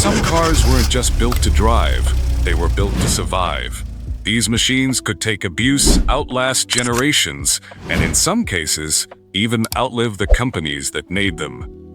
some cars weren't just built to drive, they were built to survive. These machines could take abuse, outlast generations, and in some cases, even outlive the companies that made them.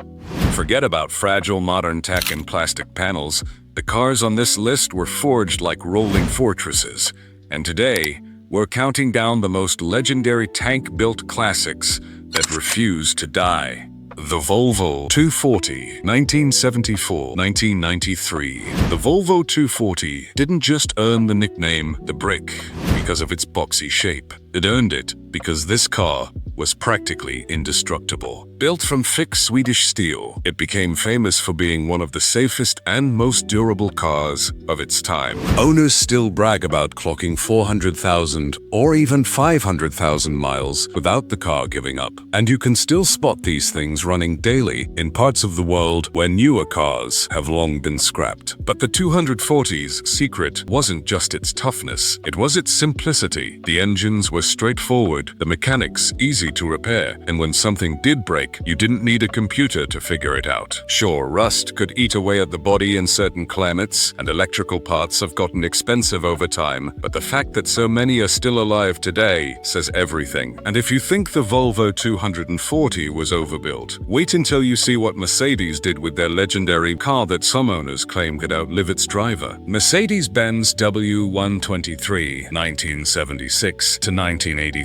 Forget about fragile modern tech and plastic panels. The cars on this list were forged like rolling fortresses. And today, we're counting down the most legendary tank-built classics that refuse to die. The Volvo 240, 1974-1993. The Volvo 240 didn't just earn the nickname the Brick because of its boxy shape. It earned it because this car was practically indestructible. Built from thick Swedish steel, it became famous for being one of the safest and most durable cars of its time. Owners still brag about clocking 400,000 or even 500,000 miles without the car giving up. And you can still spot these things running daily in parts of the world where newer cars have long been scrapped. But the 240's secret wasn't just its toughness, it was its simplicity. The engines were straightforward, the mechanics easy to repair, and when something did break, you didn't need a computer to figure it out. Sure, rust could eat away at the body in certain climates, and electrical parts have gotten expensive over time, but the fact that so many are still alive today says everything. And if you think the Volvo 240 was overbuilt, wait until you see what Mercedes did with their legendary car that some owners claim could outlive its driver. Mercedes W123, 1976 to 1985.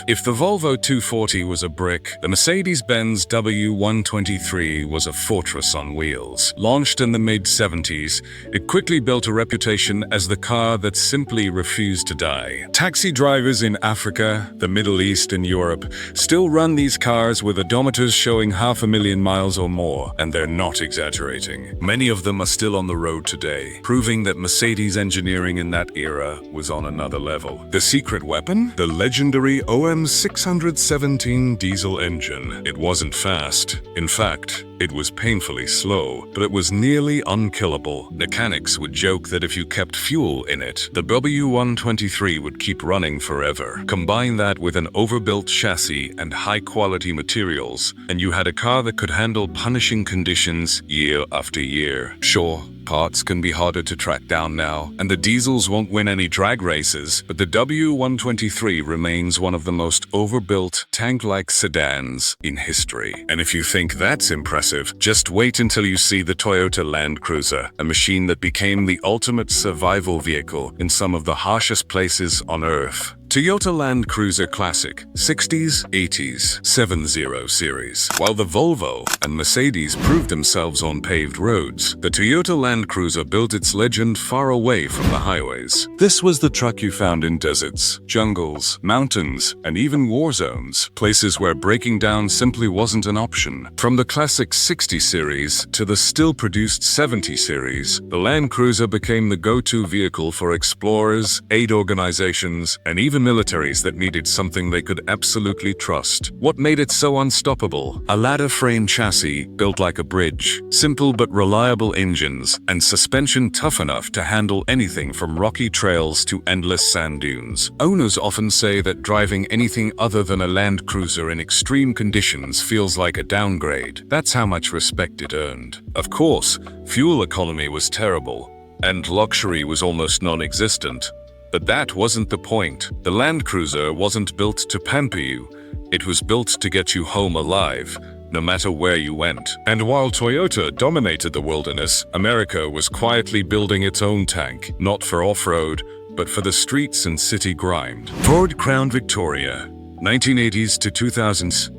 If the Volvo 240 was a brick, the Mercedes-Benz W123 was a fortress on wheels. Launched in the mid-70s, it quickly built a reputation as the car that simply refused to die. Taxi drivers in Africa, the Middle East, and Europe still run these cars with odometers showing 500,000 miles or more, and they're not exaggerating. Many of them are still on the road today, proving that Mercedes engineering in that era was on another level. The secret weapon? The legendary OM 617 diesel engine. It wasn't fast. In fact, it was painfully slow, but it was nearly unkillable. Mechanics would joke that if you kept fuel in it, the W123 would keep running forever. Combine that with an overbuilt chassis and high-quality materials, and you had a car that could handle punishing conditions year after year. Sure, parts can be harder to track down now, and the diesels won't win any drag races, but the W123 remains one of the most overbuilt, tank-like sedans in history. And if you think that's impressive, just wait until you see the Toyota Land Cruiser, a machine that became the ultimate survival vehicle in some of the harshest places on Earth. Toyota Land Cruiser Classic, 60s, 80s, 70 series. While the Volvo and Mercedes proved themselves on paved roads, the Toyota Land Cruiser built its legend far away from the highways. This was the truck you found in deserts, jungles, mountains, and even war zones, places where breaking down simply wasn't an option. From the classic 60 series to the still-produced 70 series, the Land Cruiser became the go-to vehicle for explorers, aid organizations, and even militaries that needed something they could absolutely trust. What made it so unstoppable? A ladder frame chassis built like a bridge, simple but reliable engines, and suspension tough enough to handle anything from rocky trails to endless sand dunes. Owners often say that driving anything other than a Land Cruiser in extreme conditions feels like a downgrade. That's how much respect it earned. Of course, fuel economy was terrible, and luxury was almost non-existent. But that wasn't the point. The Land Cruiser wasn't built to pamper you. It was built to get you home alive, no matter where you went. And while Toyota dominated the wilderness, America was quietly building its own tank, not for off-road, but for the streets and city grind. Ford Crown Victoria, 1980s to 2000s.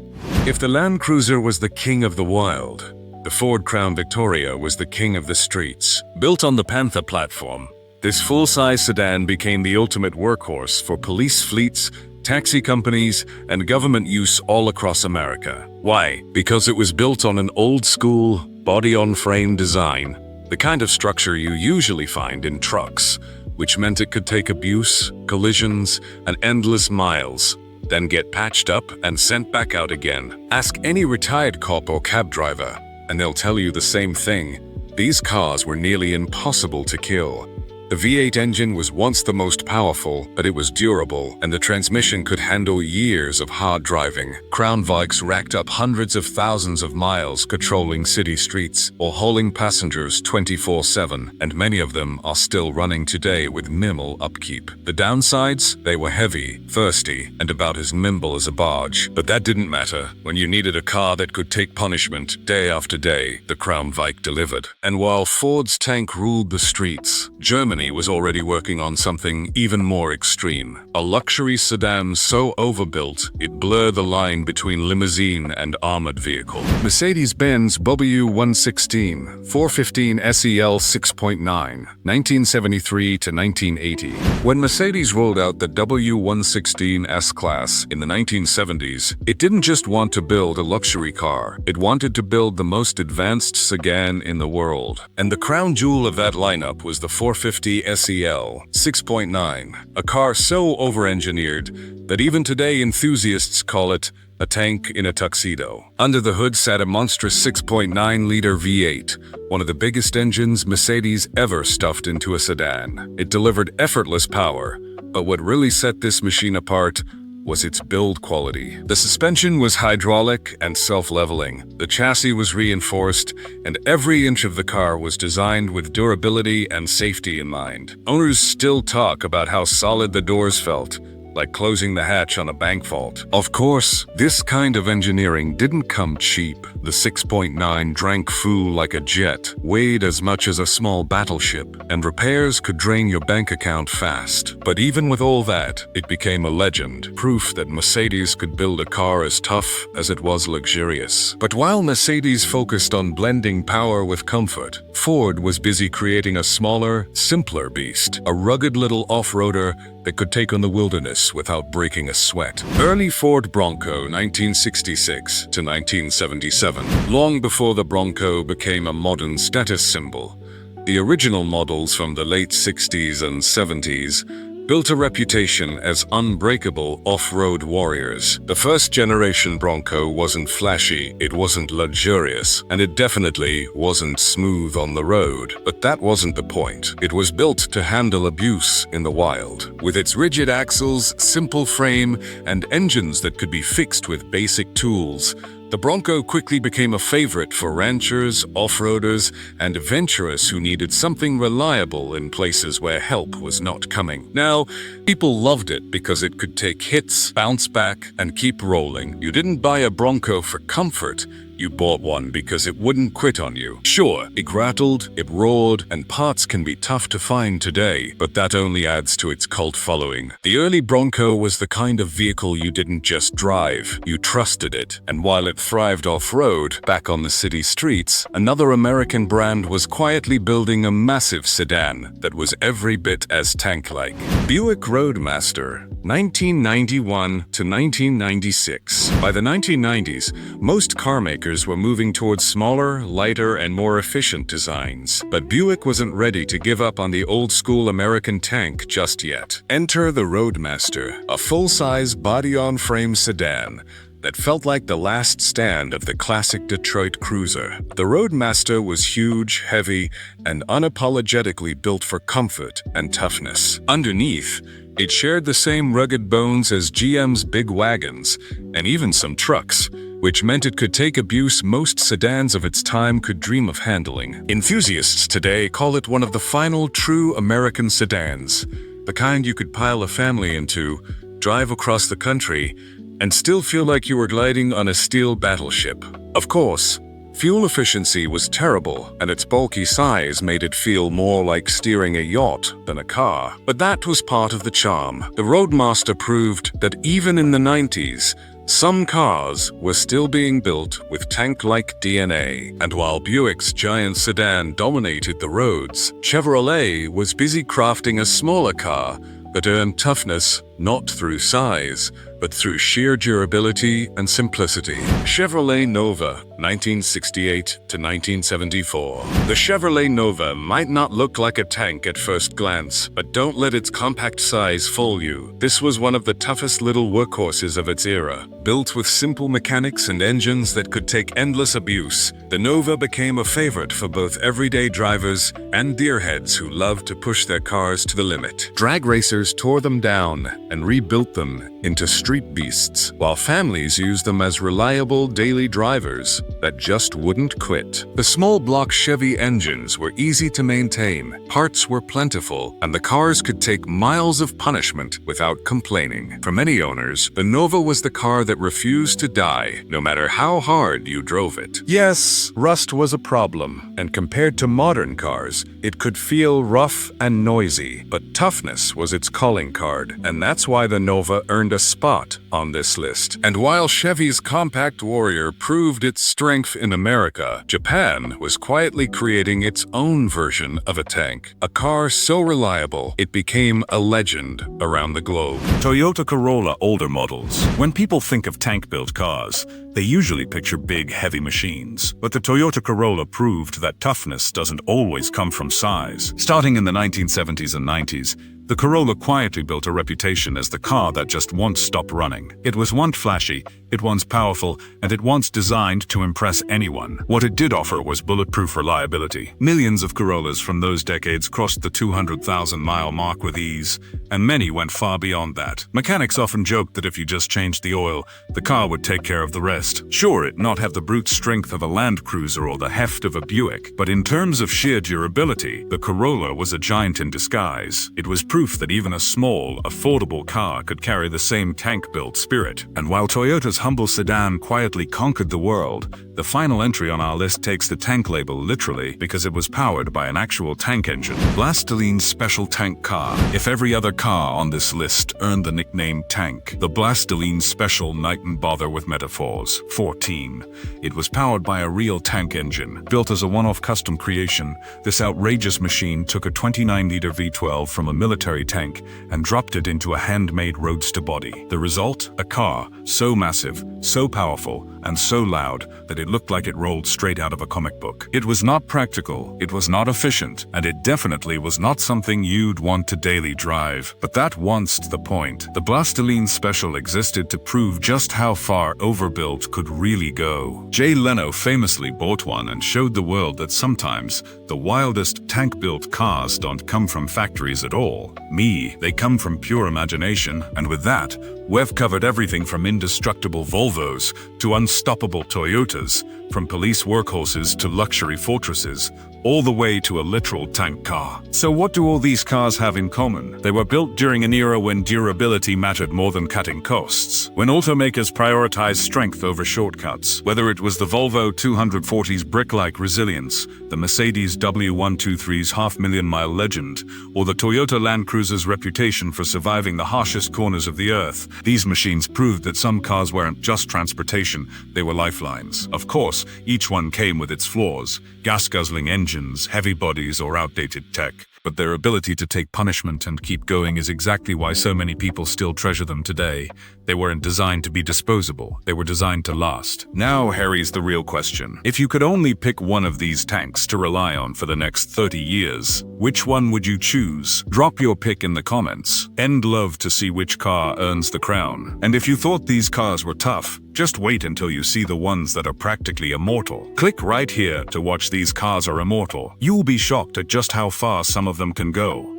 If the Land Cruiser was the king of the wild, the Ford Crown Victoria was the king of the streets. Built on the Panther platform, this full-size sedan became the ultimate workhorse for police fleets, taxi companies, and government use all across America. Why? Because it was built on an old-school, body-on-frame design, the kind of structure you usually find in trucks, which meant it could take abuse, collisions, and endless miles, then get patched up and sent back out again. Ask any retired cop or cab driver, and they'll tell you the same thing. These cars were nearly impossible to kill. The V8 engine was once the most powerful, but it was durable, and the transmission could handle years of hard driving. Crown Vikes racked up hundreds of thousands of miles controlling city streets or hauling passengers 24/7, and many of them are still running today with minimal upkeep. The downsides? They were heavy, thirsty, and about as nimble as a barge. But that didn't matter. When you needed a car that could take punishment day after day, the Crown Vike delivered. And while Ford's tank ruled the streets, Germany was already working on something even more extreme. A luxury sedan so overbuilt, it blurred the line between limousine and armored vehicle. Mercedes-Benz W123 415 SEL 6.9, 1973 to 1980. When Mercedes rolled out the W116 S-Class in the 1970s, it didn't just want to build a luxury car, it wanted to build the most advanced sedan in the world. And the crown jewel of that lineup was the 450 SEL 6.9, a car so over-engineered that even today enthusiasts call it a tank in a tuxedo. Under the hood sat a monstrous 6.9-liter V8, one of the biggest engines Mercedes ever stuffed into a sedan. It delivered effortless power, but what really set this machine apart was its build quality. The suspension was hydraulic and self-leveling. The chassis was reinforced, and every inch of the car was designed with durability and safety in mind. Owners still talk about how solid the doors felt, like closing the hatch on a bank vault. Of course, this kind of engineering didn't come cheap. The 6.9 drank fuel like a jet, weighed as much as a small battleship, and repairs could drain your bank account fast. But even with all that, it became a legend, proof that Mercedes could build a car as tough as it was luxurious. But while Mercedes focused on blending power with comfort, Ford was busy creating a smaller, simpler beast, a rugged little off-roader that could take on the wilderness without breaking a sweat. Early Ford Bronco 1966 to 1977. Long before the Bronco became a modern status symbol, the original models from the late 60s and 70s built a reputation as unbreakable off-road warriors. The first-generation Bronco wasn't flashy, it wasn't luxurious, and it definitely wasn't smooth on the road. But that wasn't the point. It was built to handle abuse in the wild. With its rigid axles, simple frame, and engines that could be fixed with basic tools, the Bronco quickly became a favorite for ranchers, off-roaders, and adventurers who needed something reliable in places where help was not coming. Now, people loved it because it could take hits, bounce back, and keep rolling. You didn't buy a Bronco for comfort. You bought one because it wouldn't quit on you. Sure, it rattled, it roared, and parts can be tough to find today, but that only adds to its cult following. The early Bronco was the kind of vehicle you didn't just drive, you trusted it. And while it thrived off-road, back on the city streets, another American brand was quietly building a massive sedan that was every bit as tank-like. Buick Roadmaster, 1991 to 1996. By the 1990s, most car makers were moving towards smaller, lighter, and more efficient designs. But Buick wasn't ready to give up on the old-school American tank just yet. Enter the Roadmaster, a full-size body-on-frame sedan that felt like the last stand of the classic Detroit cruiser. The Roadmaster was huge, heavy, and unapologetically built for comfort and toughness. Underneath, it shared the same rugged bones as GM's big wagons, and even some trucks, which meant it could take abuse most sedans of its time could dream of handling. Enthusiasts today call it one of the final true American sedans, the kind you could pile a family into, drive across the country, and still feel like you were gliding on a steel battleship. Of course, fuel efficiency was terrible, and its bulky size made it feel more like steering a yacht than a car. But that was part of the charm. The Roadmaster proved that even in the 90s, some cars were still being built with tank-like DNA. And while Buick's giant sedan dominated the roads, Chevrolet was busy crafting a smaller car that earned toughness not through size, but through sheer durability and simplicity. Chevrolet Nova, 1968 to 1974. The Chevrolet Nova might not look like a tank at first glance, but don't let its compact size fool you. This was one of the toughest little workhorses of its era. Built with simple mechanics and engines that could take endless abuse, the Nova became a favorite for both everyday drivers and deerheads who loved to push their cars to the limit. Drag racers tore them down and rebuilt them into street beasts, while families used them as reliable daily drivers that just wouldn't quit. The small block Chevy engines were easy to maintain, parts were plentiful, and the cars could take miles of punishment without complaining. For many owners, the Nova was the car that refused to die, no matter how hard you drove it. Yes, rust was a problem, and compared to modern cars, it could feel rough and noisy, but toughness was its calling card, and that's why the Nova earned a spot on this list. And while Chevy's compact Warrior proved its strength in America, Japan was quietly creating its own version of a tank, a car so reliable it became a legend around the globe. Toyota Corolla older models. When people think of tank-built cars, they usually picture big, heavy machines. But the Toyota Corolla proved that toughness doesn't always come from size. Starting in the 1970s and 90s, the Corolla quietly built a reputation as the car that just won't stop running. It was once flashy, it once powerful, and it once designed to impress anyone. What it did offer was bulletproof reliability. Millions of Corollas from those decades crossed the 200,000-mile mark with ease, and many went far beyond that. Mechanics often joked that if you just changed the oil, the car would take care of the rest. Sure, it not have the brute strength of a Land Cruiser or the heft of a Buick, but in terms of sheer durability, the Corolla was a giant in disguise. It was proof that even a small, affordable car could carry the same tank-built spirit. And while Toyota's humble sedan quietly conquered the world, the final entry on our list takes the tank label literally because it was powered by an actual tank engine. Blastoline's special tank car. If every other car on this list earned the nickname tank, the Blastoline special needn't bother with metaphors. 14. It was powered by a real tank engine. Built as a one-off custom creation, this outrageous machine took a 29-liter V12 from a military tank and dropped it into a handmade roadster body. The result? A car so massive, so powerful, and so loud that it looked like it rolled straight out of a comic book. It was not practical, it was not efficient, and it definitely was not something you'd want to daily drive. But that wasn't the point. The Blastoline Special existed to prove just how far overbuilt could really go. Jay Leno famously bought one and showed the world that sometimes the wildest tank-built cars don't come from factories at all. They come from pure imagination, and with that, we've covered everything from indestructible Volvos to unstoppable Toyotas, from police workhorses to luxury fortresses, all the way to a literal tank car. So what do all these cars have in common? They were built during an era when durability mattered more than cutting costs, when automakers prioritized strength over shortcuts. Whether it was the Volvo 240's brick-like resilience, the Mercedes W123's half-million-mile legend, or the Toyota Land Cruiser's reputation for surviving the harshest corners of the earth, these machines proved that some cars weren't just transportation, they were lifelines. Of course, each one came with its flaws: gas-guzzling engines, heavy bodies, or outdated tech. But their ability to take punishment and keep going is exactly why so many people still treasure them today. They weren't designed to be disposable. They were designed to last. Now, Harry's the real question. If you could only pick one of these tanks to rely on for the next 30 years, which one would you choose? Drop your pick in the comments. I'd love to see which car earns the crown. And if you thought these cars were tough, just wait until you see the ones that are practically immortal. Click right here to watch These Cars Are Immortal. You'll be shocked at just how far some of them can go.